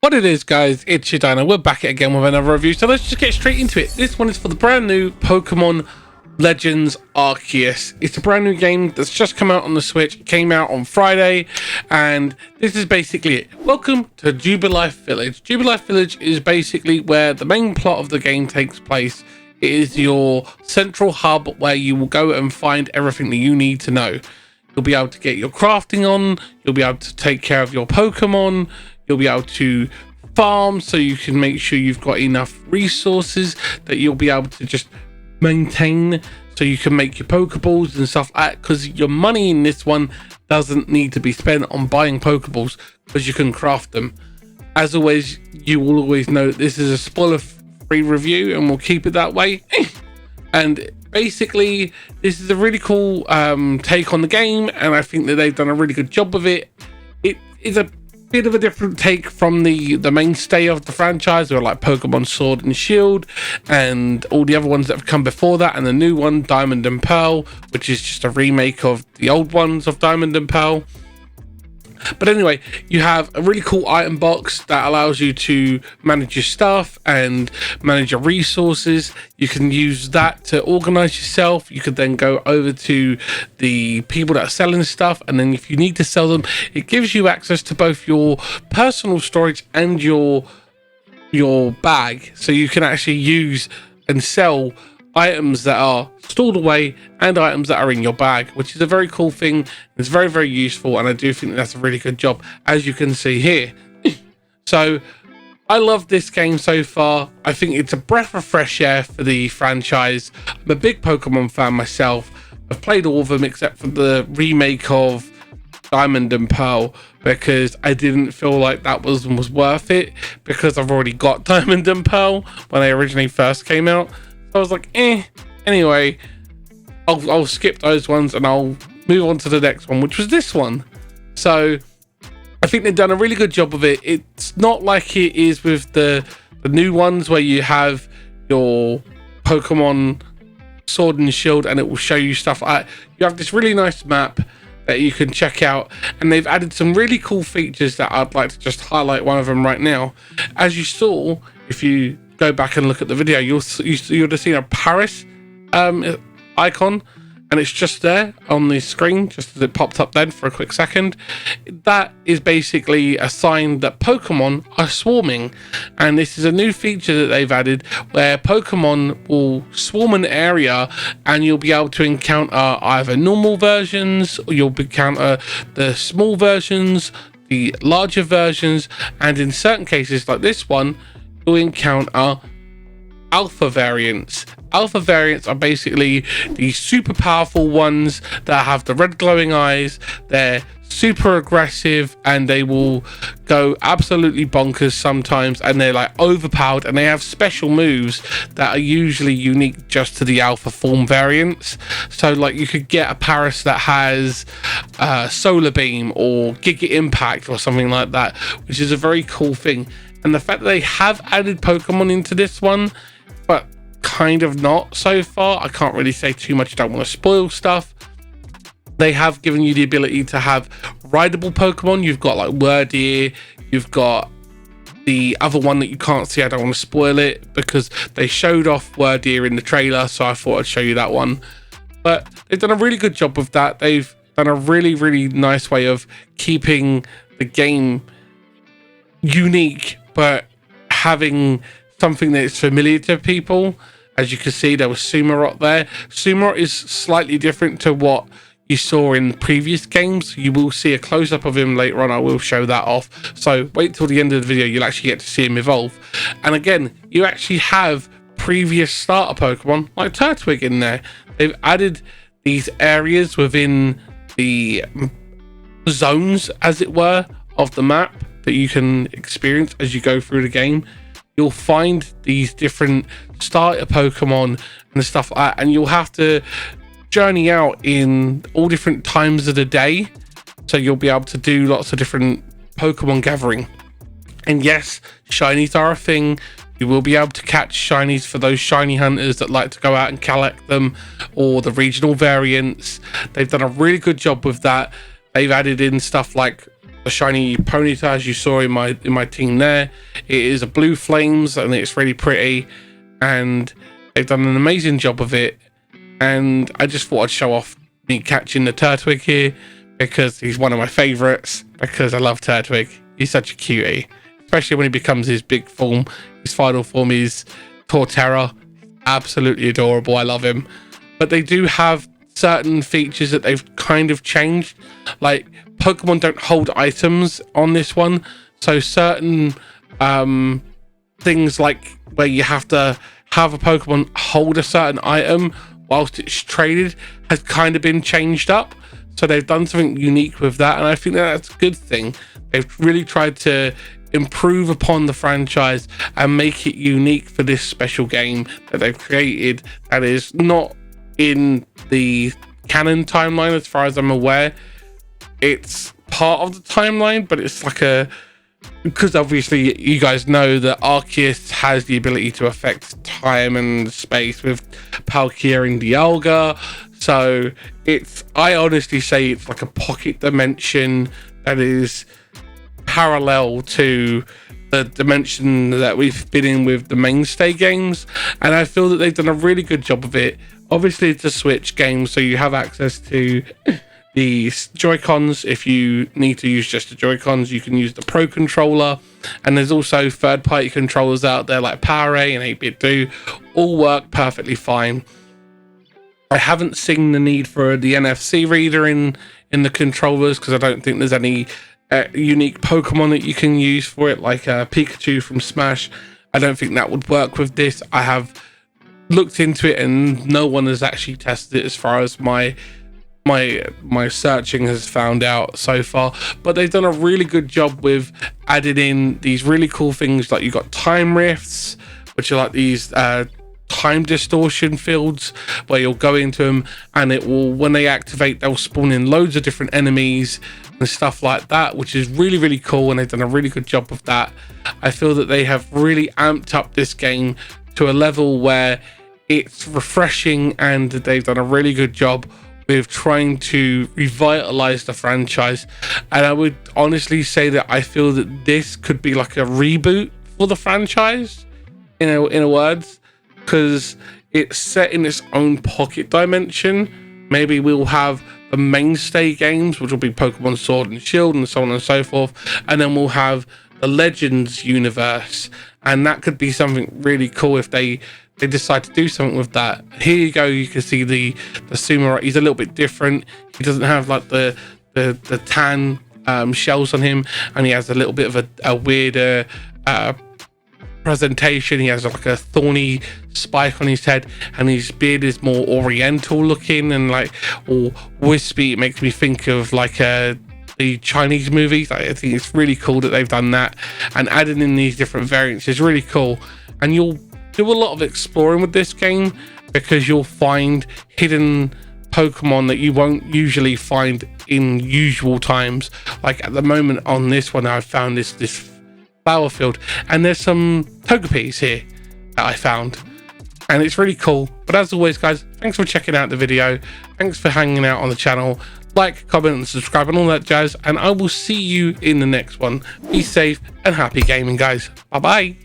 What it is, guys, it's your Dino. We're back again with another review, so let's just get straight into it. This one is for the brand new Pokemon Legends Arceus. It's a brand new game that's just come out on the Switch. It came out on Friday, and this is basically it. Welcome to Jubilife Village. Jubilife Village is basically where the main plot of the game takes place. It is your central hub where you will go and find everything that you need to know. You'll be able to get your crafting on, you'll be able to take care of your Pokemon, you'll be able to farm so you can make sure you've got enough resources that you'll be able to just maintain so you can make your Pokeballs and stuff like that, because your money in this one doesn't need to be spent on buying Pokeballs because you can craft them. As always, you will always know that this is a spoiler-free review and we'll keep it that way. And basically, this is a really cool take on the game, and I think that they've done a really good job of it. It is a bit of a different take from the mainstay of the franchise, where like Pokemon Sword and Shield and all the other ones that have come before that, and the new one, Diamond and Pearl, which is just a remake of the old ones of Diamond and Pearl. But anyway, you have a really cool item box that allows you to manage your stuff and manage your resources. You can use that to organize yourself. You could then go over to the people that are selling stuff, and then if you need to sell them, it gives you access to both your personal storage and your bag, so you can actually use and sell items that are stored away and items that are in your bag, which is a very cool thing. It's very, very useful, and I do think that's a really good job, as you can see here. So I love this game so far. I think it's a breath of fresh air for the franchise. I'm a big Pokemon fan myself. I've played all of them except for the remake of Diamond and Pearl, because I didn't feel like that was worth it, because I've already got Diamond and Pearl when they originally first came out. I was like, anyway, I'll skip those ones and I'll move on to the next one, which was this one. So I think they've done a really good job of it. It's not like it is with the new ones where you have your Pokemon Sword and Shield and it will show you stuff like that. You have this really nice map that you can check out, and they've added some really cool features that I'd like to just highlight one of them right now. As you saw, if you go back and look at the video, you'll have seen a Paris icon, and it's just there on the screen, just as it popped up then for a quick second. That is basically a sign that Pokemon are swarming, and this is a new feature that they've added where Pokemon will swarm an area, and you'll be able to encounter either normal versions, or you'll encounter the small versions, the larger versions, and in certain cases like this one, you'll encounter alpha variants. Alpha variants are basically the super powerful ones that have the red glowing eyes. They're super aggressive and they will go absolutely bonkers sometimes, and they're like overpowered, and they have special moves that are usually unique just to the alpha form variants. So like you could get a Paris that has Solar Beam or Giga Impact or something like that, which is a very cool thing. And the fact that they have added Pokemon into this one, but kind of not so far, I can't really say too much, I don't want to spoil stuff. They have given you the ability to have rideable Pokemon. You've got like Wordeer, you've got the other one that you can't see, I don't want to spoil it, because they showed off Wordeer in the trailer, so I thought I'd show you that one. But they've done a really good job with that. They've done a really, really nice way of keeping the game unique, but having something that is familiar to people. As you can see, there was Sumaroth there. Sumaroth is slightly different to what you saw in previous games. You will see a close-up of him later on. I will show that off, so wait till the end of the video, you'll actually get to see him evolve. And again, you actually have previous starter Pokemon like Turtwig in there. They've added these areas within the zones, as it were, of the map that you can experience as you go through the game. You'll find these different starter Pokemon and stuff like that, and you'll have to journey out in all different times of the day, so you'll be able to do lots of different Pokemon gathering. And yes, shinies are a thing. You will be able to catch shinies for those shiny hunters that like to go out and collect them, or the regional variants. They've done a really good job with that. They've added in stuff like the shiny ponytail, as you saw in my team there. It is a blue flames, and it's really pretty, and they've done an amazing job of it. And I just thought I'd show off me catching the Turtwig here, because he's one of my favorites, because I love Turtwig. He's such a cutie, especially when he becomes his big form. His final form is Torterra. Absolutely adorable. I love him. But they do have certain features that they've kind of changed. Like, Pokemon don't hold items on this one, so certain things, like where you have to have a Pokemon hold a certain item whilst it's traded, has kind of been changed up. So they've done something unique with that, and I think that's a good thing. They've really tried to improve upon the franchise and make it unique for this special game that they've created, that is not in the canon timeline as far as I'm aware. It's part of the timeline, but it's like because obviously you guys know that Arceus has the ability to affect time and space with Palkia and Dialga. So I honestly say it's like a pocket dimension that is parallel to the dimension that we've been in with the mainstay games, and I feel that they've done a really good job of it. Obviously it's a Switch game, so you have access to the Joy-Cons. If you need to use just the Joy-Cons, you can use the Pro controller, and there's also third-party controllers out there like PowerA and 8BitDo. All work perfectly fine. I haven't seen the need for the NFC reader in the controllers, because I don't think there's any unique Pokemon that you can use for it, like Pikachu from Smash. I don't think that would work with this. I have looked into it, and no one has actually tested it as far as my searching has found out so far. But they've done a really good job with adding in these really cool things, like you've got time rifts, which are like these time distortion fields where you'll go into them, and it will, when they activate, they'll spawn in loads of different enemies and stuff like that, which is really, really cool, and they've done a really good job of that. I feel that they have really amped up this game to a level where it's refreshing, and they've done a really good job with trying to revitalize the franchise. And I would honestly say that I feel that this could be like a reboot for the franchise, in a words, because it's set in its own pocket dimension. Maybe we'll have the mainstay games, which will be Pokemon Sword and Shield and so on and so forth, and then we'll have the Legends universe, and that could be something really cool if they decide to do something with that. Here you go, you can see the Sumo. He's a little bit different. He doesn't have like the tan shells on him, and he has a little bit of a weirder presentation. He has like a thorny spike on his head, and his beard is more oriental looking and like all wispy. It makes me think of like the Chinese movies. I think it's really cool that they've done that, and adding in these different variants is really cool. And you'll do a lot of exploring with this game, because you'll find hidden Pokemon that you won't usually find in usual times. Like at the moment on this one, I found this flower field, and there's some Togepis here that I found, and it's really cool. But as always, guys, thanks for checking out the video. Thanks for hanging out on the channel. Like, comment, and subscribe, and all that jazz, and I will see you in the next one. Be safe and happy gaming, guys. Bye bye.